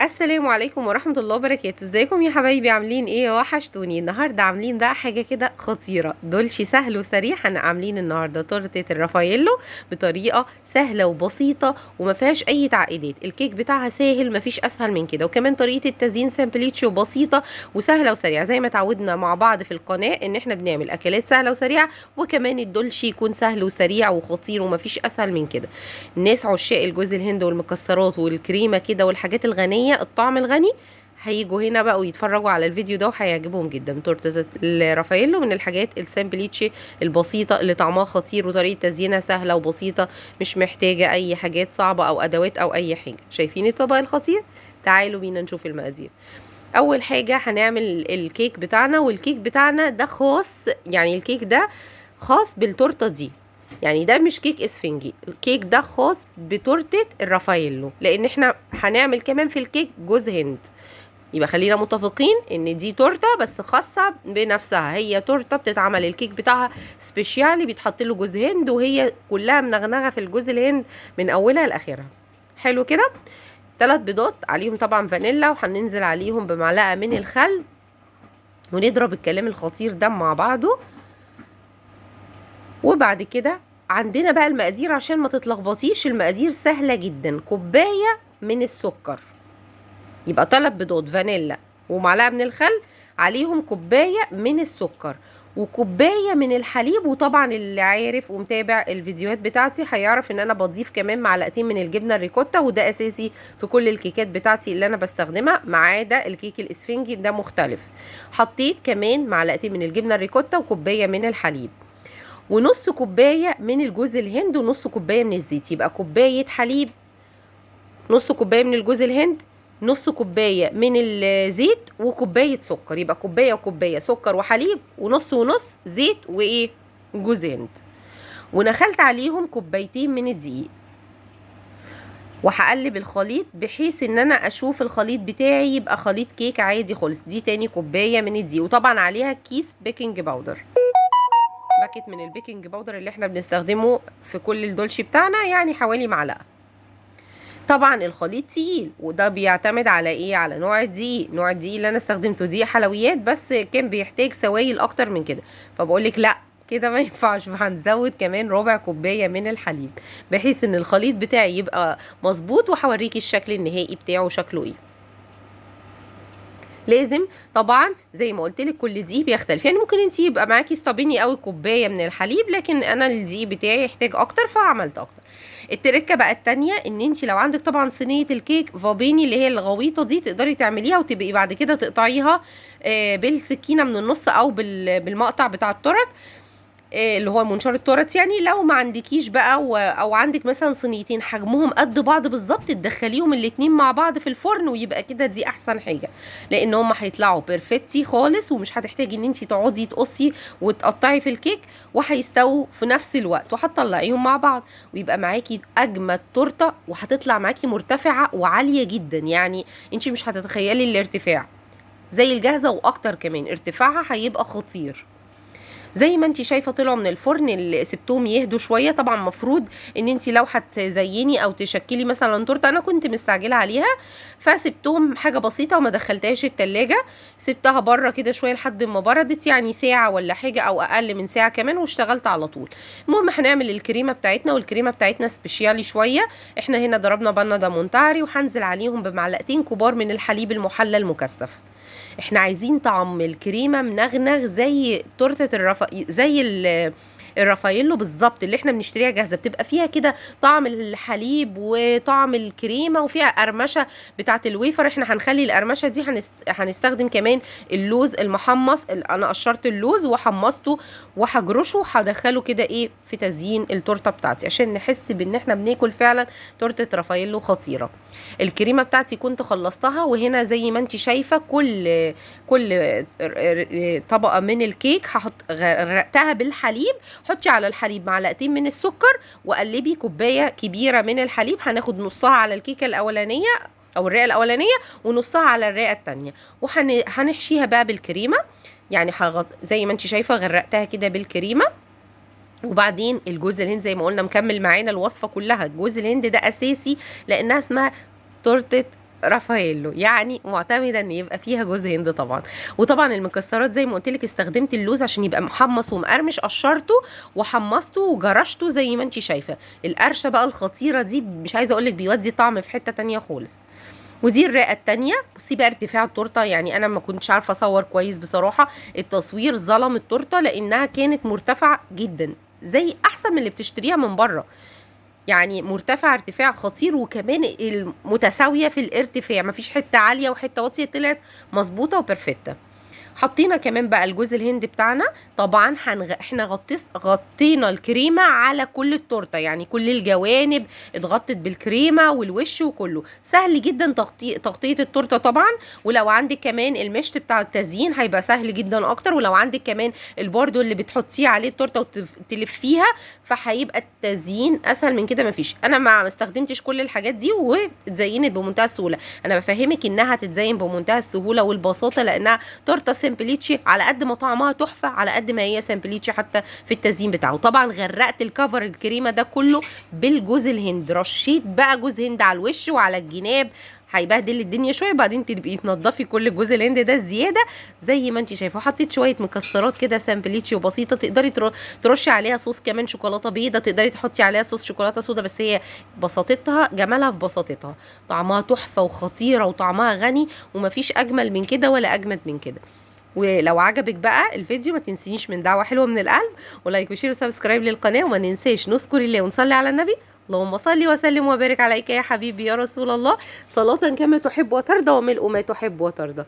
السلام عليكم ورحمة الله وبركاته. ازيكم يا حبايبي؟ عاملين ايه؟ وحشتوني. النهاردة عاملين بقى حاجة كده خطيرة، دولشي سهل وسريع. عاملين النهاردة تورتة الرافاييلو بطريقة سهلة وبسيطة وما فيهاش اي تعقيدات. الكيك بتاعها سهل، ما فيش اسهل من كده، وكمان طريقة التزيين سامبليتش وبسيطة وسهلة وسريعة، زي ما تعودنا مع بعض في القناة ان احنا بنعمل اكلات سهلة وسريعة، وكمان الدولشي يكون سهل وسريع وخطير وما فيش اسهل من كده. الناس عشاق الجوز الهند والمكسرات والكريمة كده والحاجات الغنية، الطعم الغني، هيجوا هنا بقى ويتفرجوا على الفيديو ده وهيعجبهم جدا. تورته الرافاييلو من الحاجات السامبليتشي البسيطه اللي طعمها خطير وطريقه تزيينها سهله وبسيطه، مش محتاجه اي حاجات صعبه او ادوات او اي حاجه. شايفين الطبق الخطير؟ تعالوا بينا نشوف المقادير. اول حاجه هنعمل الكيك بتاعنا، والكيك بتاعنا ده خاص، يعني الكيك ده خاص بالتورته دي، يعني ده مش كيك اسفنجي، الكيك ده خاص بتورته الرافاييلو، لان احنا هنعمل كمان في الكيك جوز هند. يبقى خلينا متفقين ان دي تورته بس خاصه بنفسها، هي تورته بتتعمل الكيك بتاعها سبيشالي، بيتحط له جوز هند، وهي كلها منغنغه في الجوز الهند من اولها لاخرها. حلو كده. 3 بيضات عليهم طبعا فانيلا، وهننزل عليهم بمعلقه من الخل، ونضرب الكلام الخطير ده مع بعضه. وبعد كده عندنا بقى المقادير عشان ما تتلخبطيش، المقادير سهله جدا. كوبايه من السكر، يبقى 3 بيضات فانيلا ومعلقه من الخل، عليهم كوبايه من السكر وكوبايه من الحليب. وطبعا اللي عارف ومتابع الفيديوهات بتاعتي هيعرف ان انا بضيف كمان معلقتين من الجبنه الريكوتا، وده اساسي في كل الكيكات بتاعتي اللي انا بستخدمها، ما عدا الكيك الاسفنجي ده مختلف. حطيت كمان معلقتين من الجبنه الريكوتا وكوبايه من الحليب، ونص كوبايه من الجوز الهند، ونص كوبايه من الزيت. يبقى كوبايه حليب، نص كوبايه من الجوز الهند، نص كوبايه من الزيت، وكوبايه سكر. يبقى كوبايه وكوبايه، سكر وحليب ونص ونص، زيت وايه، جوز هند. ونخلت عليهم كوبايتين من الدقيق، وهقلب الخليط بحيث ان انا اشوف الخليط بتاعي يبقى خليط كيك عادي خالص. دي تاني كوبايه من الدقيق، وطبعا عليها كيس بيكنج باودر، باكت من البيكنج باودر اللي احنا بنستخدمه في كل الدولشي بتاعنا، يعني حوالي معلقه. طبعا الخليط تقيل، وده بيعتمد على ايه؟ على نوع الدقيق. نوع الدقيق اللي انا استخدمته دقيق حلويات، بس كان بيحتاج سوائل اكتر من كده، فبقول لك لا كده ما ينفعش، فهنزود كمان ربع كوبايه من الحليب بحيث ان الخليط بتاعي يبقى مظبوط. وهوريكي الشكل النهائي بتاعه شكله ايه. لازم طبعا زي ما قلت لك كل دقيق بيختلف، يعني ممكن انت يبقى معاكي صابيني قوي كوبايه من الحليب، لكن انا الدقيق بتاعي يحتاج اكتر فعملت اكتر. التركه بقى التانية، ان انت لو عندك طبعا صينيه الكيك فابيني اللي هي الغويطه دي، تقدري تعمليها وتبقي بعد كده تقطعيها بالسكينه من النص، او بالمقطع بتاع التورت، اللي هو منشار التورت. يعني لو ما عندكيش بقى او عندك مثلا صينيتين حجمهم قد بعض بالظبط، تدخليهم الاتنين مع بعض في الفرن، ويبقى كده دي احسن حاجه، لان هم هيطلعوا بيرفكتي خالص، ومش هتحتاجي ان انت تقعدي تقصي وتقطعي في الكيك، وهيستووا في نفس الوقت، وهتطلعيهم مع بعض ويبقى معاكي اجمد تورته، وهتطلع معاكي مرتفعه وعاليه جدا. يعني انت مش هتتخيلي الارتفاع، زي الجاهزه واكتر كمان، ارتفاعها هيبقى خطير. زي ما انت شايفه طلعوا من الفرن، اللي سبتهم يهدوا شويه. طبعا مفروض ان انت لو هتزيني او تشكلي مثلا تورته، انا كنت مستعجله عليها فسبتهم حاجه بسيطه وما دخلتهاش التلاجة، سبتها بره كده شويه لحد ما بردت، يعني ساعه ولا حاجه او اقل من ساعه كمان، واشتغلت على طول. المهم هنعمل الكريمه بتاعتنا، والكريمه بتاعتنا سبيشيالي شويه. احنا هنا ضربنا بنا ده مونتاري، وهنزل عليهم بمعلقتين كبار من الحليب المحلى المكثف. احنا عايزين طعم الكريمه منغنغ زي تورته زي الرافاييلو بالظبط، اللي احنا بنشتريها جاهزه، بتبقى فيها كده طعم الحليب وطعم الكريمه وفيها قرمشه بتاعه الويفر. احنا هنخلي القرمشه دي هنستخدم كمان اللوز المحمص، انا قشرت اللوز وحمصته وهجرشه، هدخله كده ايه في تزيين التورته بتاعتي، عشان نحس بان احنا بناكل فعلا تورته رافاييلو خطيره. الكريمه بتاعتي كنت خلصتها، وهنا زي ما انت شايفه كل طبقه من الكيك غرقتها بالحليب. حطي على الحليب معلقتين من السكر، وقلبي كوبايه كبيره من الحليب، هناخد نصها على الكيكه الاولانيه او الرقه الاولانيه، ونصها على الرقه التانية، وهنحشيها بقى بالكريمه. يعني زي ما انت شايفه غرقتها كده بالكريمه. وبعدين الجوز الهند زي ما قلنا مكمل معانا الوصفه كلها. الجوز الهند ده اساسي، لانها اسمها تورته رافاييلو، يعني معتمده ان يبقى فيها جوز هند طبعا. وطبعا المكسرات زي ما قلت لك استخدمت اللوز عشان يبقى محمص ومقرمش، قشرته وحمصته وجرشته زي ما انت شايفه. القرشه بقى الخطيره دي مش عايزه اقول لك بيودي طعم في حته تانية خالص. ودي الرئه التانية. بصي بقى ارتفاع التورته، يعني انا ما كنتش عارفه اصور كويس بصراحه، التصوير ظلم التورته لانها كانت مرتفعه جدا، زي احسن من اللي بتشتريها من بره، يعني مرتفع ارتفاع خطير، وكمان متساويه في الارتفاع، مفيش حته عاليه وحته واطيه، طلعت مظبوطه وبرفكته. حطينا كمان بقى الجوز الهند بتاعنا. طبعا احنا غطينا الكريمه على كل التورته، يعني كل الجوانب اتغطت بالكريمه والوش وكله. سهل جدا تغطيه التورته طبعا. ولو عندك كمان المشط بتاع التزيين هيبقى سهل جدا اكتر، ولو عندك كمان البوردو اللي بتحطيه عليه التورته وتلفيها، فهيبقى التزيين اسهل من كده مفيش. انا ما استخدمتش كل الحاجات دي واتزينت بمنتهى السهوله. انا بفهمك انها تتزين بمنتهى السهوله والبساطه، لانها تورته سامبليتشي، على قد ما طعمها تحفه على قد ما هي سامبليتشي حتى في التزيين بتاعه. طبعا غرقت الكفر الكريمه ده كله بالجوز الهند، رشيت بقى جوز هند على الوش وعلى الجناب، هيبهدل الدنيا شويه، بعدين تبقي تنضفي كل جوز الهند ده الزياده زي ما انت شايفه. حطيت شويه مكسرات كده سامبليتشي وبسيطه، تقدري ترشي عليها صوص كمان شوكولاته بيضه، تقدري تحطي عليها صوص شوكولاته سودا، بس هي بساطتها جمالها في بساطتها، طعمها تحفه وخطيره وطعمها غني، ومفيش اجمل من كده ولا اجمد من كده. ولو عجبك بقى الفيديو ما تنسينيش من دعوة حلوة من القلب، ولايك وشير وسبسكرايب للقناة، وما ننساش نذكر الله ونصلي على النبي. اللهم صل وسلم وبارك عليك يا حبيبي يا رسول الله، صلاة كما تحب وترضى وملء ما تحب وترضى.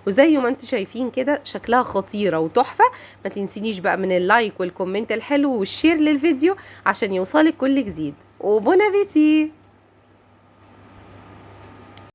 وزي ما انتم شايفين كده شكلها خطيرة وتحفة. ما تنسينيش بقى من اللايك والكومنت الحلو والشير للفيديو عشان يوصلك كل جديد. وبون ابيتي.